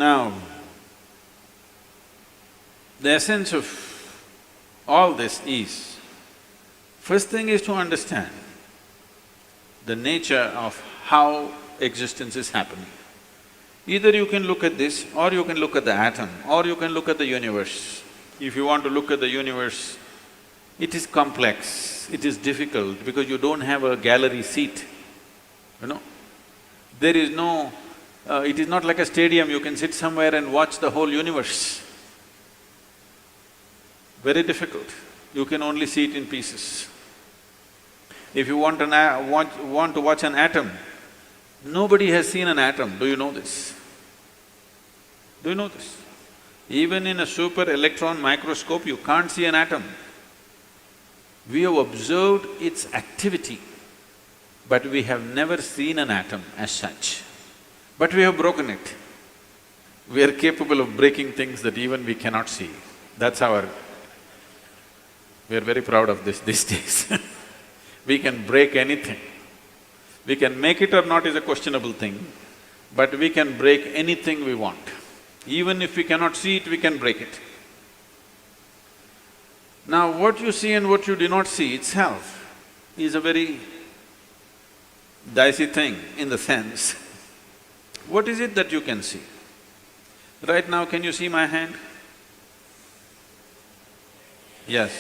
Now, the essence of all this is, first thing is to understand the nature of how existence is happening. Either you can look at this, or you can look at the atom, or you can look at the universe. If you want to look at the universe, it is complex, it is difficult because you don't have a gallery seat, you know. There is no… it is not like a stadium, you can sit somewhere and watch the whole universe. Very difficult, you can only see it in pieces. If you want to watch an atom, nobody has seen an atom, do you know this? Do you know this? Even in a super electron microscope, you can't see an atom. We have observed its activity, but we have never seen an atom as such. But we have broken it. We are capable of breaking things that even we cannot see. That's our… we are very proud of this these days. We can break anything. We can make it or not is a questionable thing, but we can break anything we want. Even if we cannot see it, we can break it. Now, what you see and what you do not see itself is a very dicey thing in the sense, what is it that you can see? Right now, can you see my hand? Yes.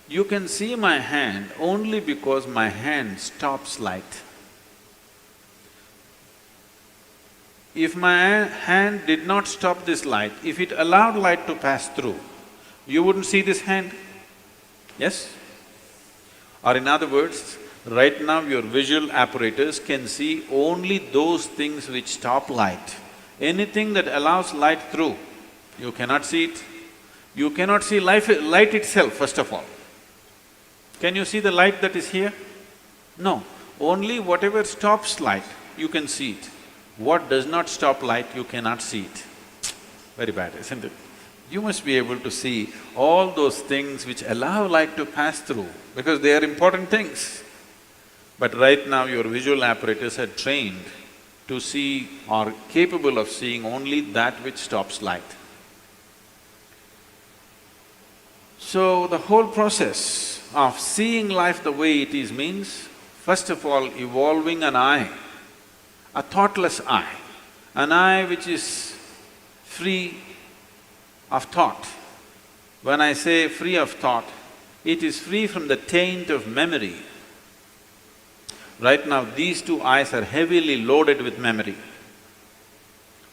You can see my hand only because my hand stops light. If my hand did not stop this light, if it allowed light to pass through, you wouldn't see this hand, yes? Or in other words, right now your visual apparatus can see only those things which stop light. Anything that allows light through, you cannot see it. You cannot see light itself, first of all. Can you see the light that is here? No, only whatever stops light, you can see it. What does not stop light, you cannot see it. Very bad, isn't it? You must be able to see all those things which allow light to pass through, because they are important things. But right now your visual apparatus are trained to see or capable of seeing only that which stops light. So the whole process of seeing life the way it is means, first of all, evolving an eye, a thoughtless eye, an eye which is free of thought. When I say free of thought, it is free from the taint of memory. Right now, these two eyes are heavily loaded with memory.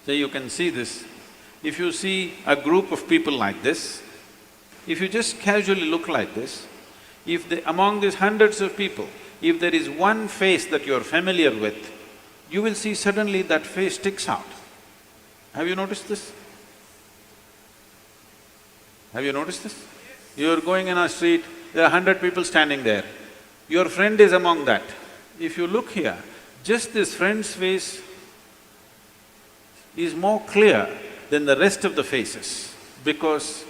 So you can see this. If you see a group of people like this, if you just casually look like this, if among these hundreds of people, if there is one face that you're familiar with, you will see suddenly that face sticks out. Have you noticed this? Have you noticed this? You're going in a street, there are 100 people standing there. Your friend is among that. If you look here, just this friend's face is more clear than the rest of the faces, because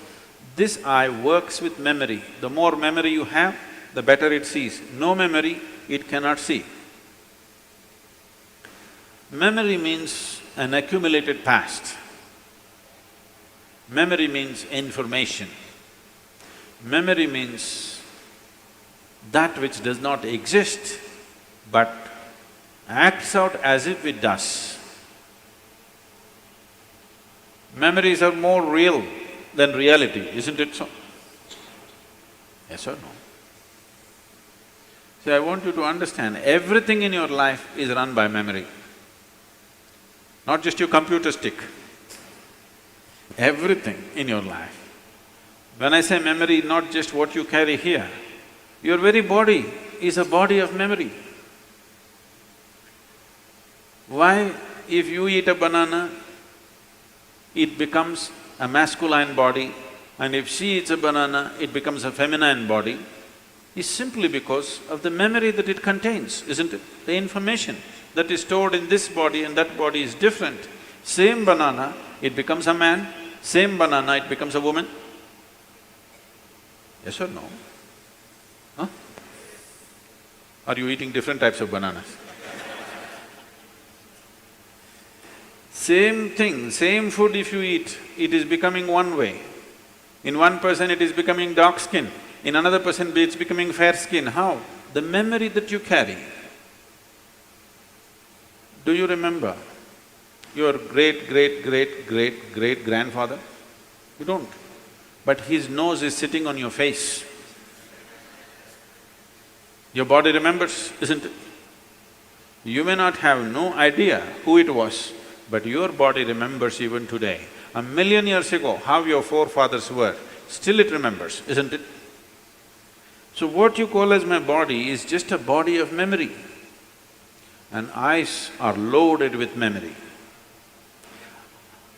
this eye works with memory. The more memory you have, the better it sees. No memory, it cannot see. Memory means an accumulated past. Memory means information. Memory means that which does not exist but acts out as if it does. Memories are more real than reality, isn't it so? Yes or no? So I want you to understand, everything in your life is run by memory. Not just your computer stick, everything in your life. When I say memory, not just what you carry here, your very body is a body of memory. Why? If you eat a banana, it becomes a masculine body, and if she eats a banana, it becomes a feminine body, is simply because of the memory that it contains, isn't it? The information that is stored in this body and that body is different. Same banana, it becomes a man, same banana, it becomes a woman. Yes or no? Huh? Are you eating different types of bananas? Same thing, same food if you eat, it is becoming one way. In one person it is becoming dark skin, in another person it's becoming fair skin. How? The memory that you carry. Do you remember your great-great-great-great-great-grandfather? You don't. But his nose is sitting on your face. Your body remembers, isn't it? You may not have no idea who it was, but your body remembers even today. 1,000,000 years ago, how your forefathers were, still it remembers, isn't it? So what you call as my body is just a body of memory. And eyes are loaded with memory.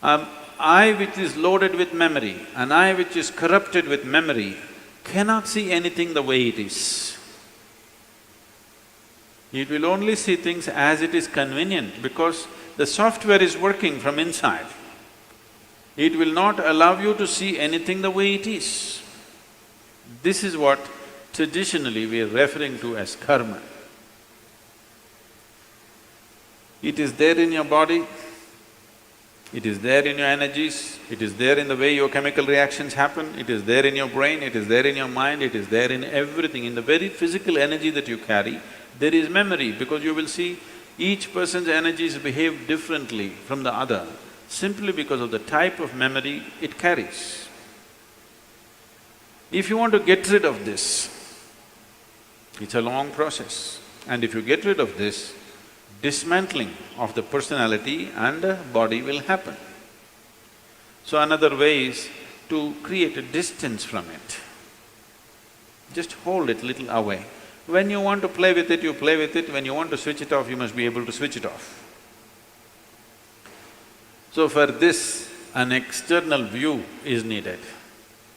An eye which is loaded with memory, an eye which is corrupted with memory, cannot see anything the way it is. It will only see things as it is convenient because the software is working from inside. It will not allow you to see anything the way it is. This is what traditionally we are referring to as karma. It is there in your body, it is there in your energies, it is there in the way your chemical reactions happen, it is there in your brain, it is there in your mind, it is there in everything. In the very physical energy that you carry, there is memory, because you will see each person's energies behave differently from the other, simply because of the type of memory it carries. If you want to get rid of this, it's a long process, and if you get rid of this, dismantling of the personality and the body will happen. So another way is to create a distance from it. Just hold it little away. When you want to play with it, you play with it. When you want to switch it off, you must be able to switch it off. So for this, an external view is needed.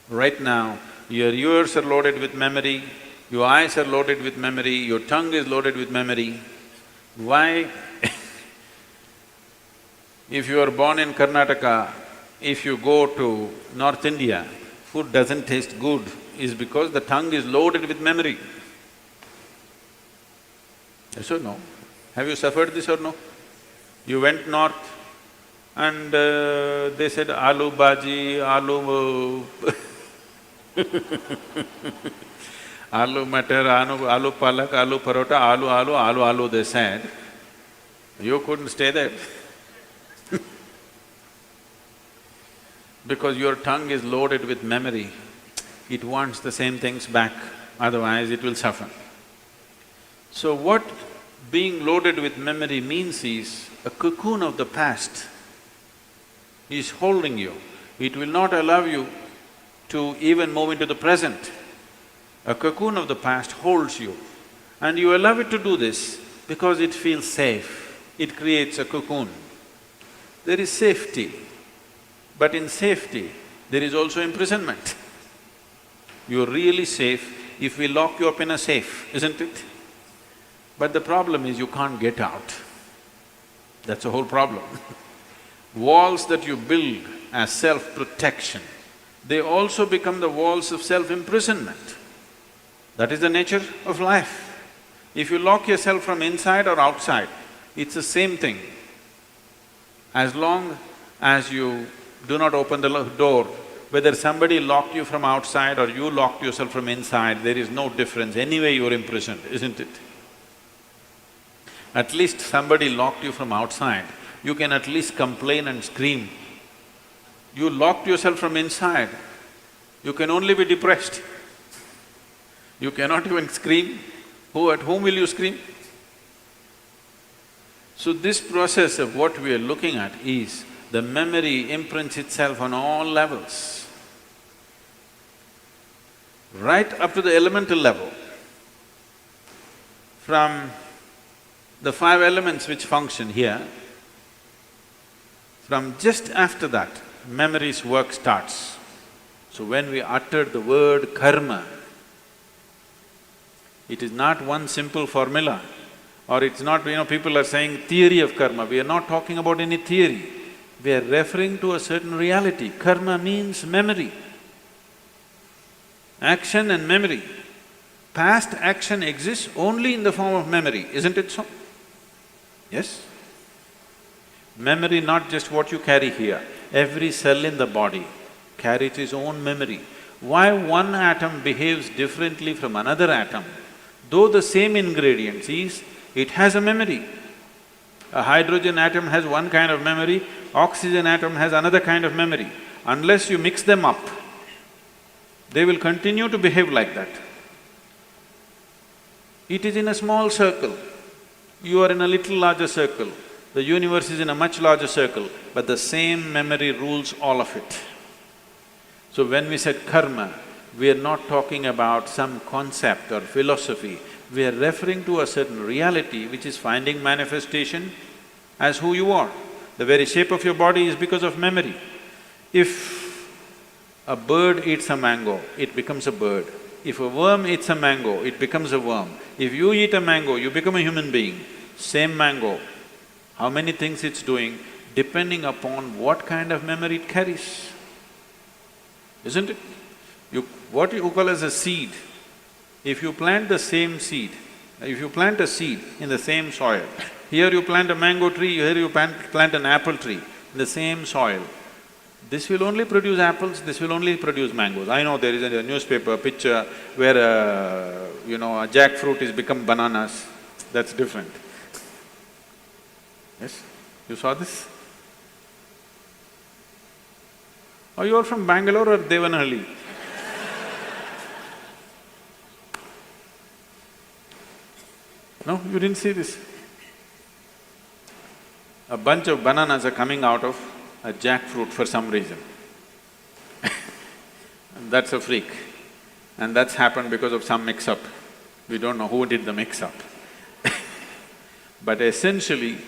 Right now, your ears are loaded with memory, your eyes are loaded with memory, your tongue is loaded with memory. Why? If you are born in Karnataka, if you go to North India, food doesn't taste good, is because the tongue is loaded with memory. Yes or no? Have you suffered this or no? You went north and they said aloo bhaji, aloo aloo matar, aloo palak, aloo parota, aloo, they said. You couldn't stay there because your tongue is loaded with memory. It wants the same things back, otherwise it will suffer. So what being loaded with memory means is a cocoon of the past is holding you. It will not allow you to even move into the present. A cocoon of the past holds you, and you allow it to do this because it feels safe. It creates a cocoon. There is safety, but in safety, there is also imprisonment. You're really safe if we lock you up in a safe, isn't it? But the problem is you can't get out. That's the whole problem. Walls that you build as self-protection, they also become the walls of self-imprisonment. That is the nature of life. If you lock yourself from inside or outside, it's the same thing. As long as you do not open the door, whether somebody locked you from outside or you locked yourself from inside, there is no difference. Anyway you're imprisoned, isn't it? At least somebody locked you from outside, you can at least complain and scream. You locked yourself from inside, you can only be depressed. You cannot even scream. At whom will you scream? So this process of what we are looking at is the memory imprints itself on all levels, right up to the elemental level. From the 5 elements which function here, from just after that, memory's work starts. So when we utter the word karma, it is not one simple formula, or it's not, people are saying theory of karma. We are not talking about any theory. We are referring to a certain reality. Karma means memory, action and memory. Past action exists only in the form of memory, isn't it so? Yes? Memory, not just what you carry here, every cell in the body carries its own memory. Why one atom behaves differently from another atom? Though the same ingredients is, it has a memory. A hydrogen atom has one kind of memory, oxygen atom has another kind of memory. Unless you mix them up, they will continue to behave like that. It is in a small circle, you are in a little larger circle, the universe is in a much larger circle, but the same memory rules all of it. So when we said karma, we are not talking about some concept or philosophy, we are referring to a certain reality which is finding manifestation as who you are. The very shape of your body is because of memory. If a bird eats a mango, it becomes a bird. If a worm eats a mango, it becomes a worm. If you eat a mango, you become a human being. Same mango, how many things it's doing, depending upon what kind of memory it carries, isn't it? What you call as a seed, if you plant the same seed, if you plant a seed in the same soil, here you plant a mango tree, here you plant an apple tree in the same soil, this will only produce apples, this will only produce mangoes. I know there is a newspaper picture where a jackfruit is become bananas, that's different. Yes? You saw this? Or you are from Bangalore or Devanahalli? No, you didn't see this. A bunch of bananas are coming out of a jackfruit for some reason. And that's a freak. And that's happened because of some mix-up. We don't know who did the mix-up. But essentially,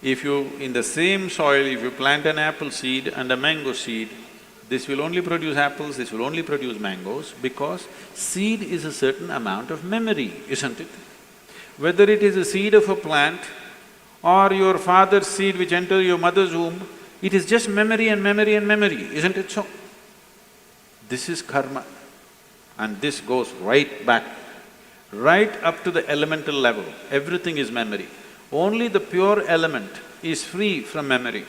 if you… in the same soil, if you plant an apple seed and a mango seed, this will only produce apples, this will only produce mangoes, because seed is a certain amount of memory, isn't it? Whether it is a seed of a plant or your father's seed which enters your mother's womb, it is just memory and memory and memory, isn't it so? This is karma, and this goes right back, right up to the elemental level, everything is memory. Only the pure element is free from memory.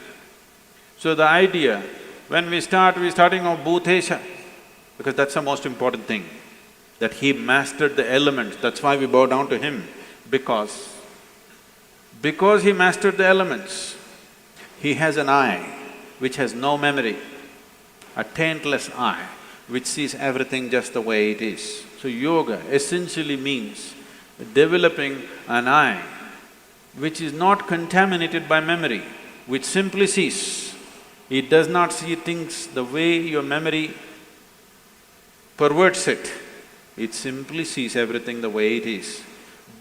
So the idea, when we're starting off Bhutesha, because that's the most important thing, that he mastered the elements, that's why we bow down to him, because he mastered the elements, he has an eye which has no memory, a taintless eye which sees everything just the way it is. So yoga essentially means developing an eye which is not contaminated by memory, which simply sees. It does not see things the way your memory perverts it, it simply sees everything the way it is.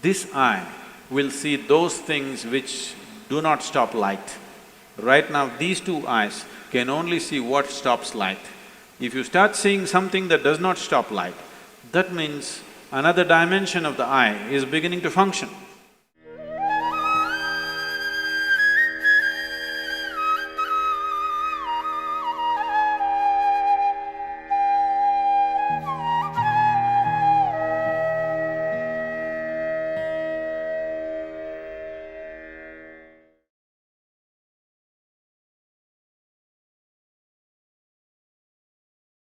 This eye will see those things which do not stop light. Right now, these two eyes can only see what stops light. If you start seeing something that does not stop light, that means another dimension of the eye is beginning to function.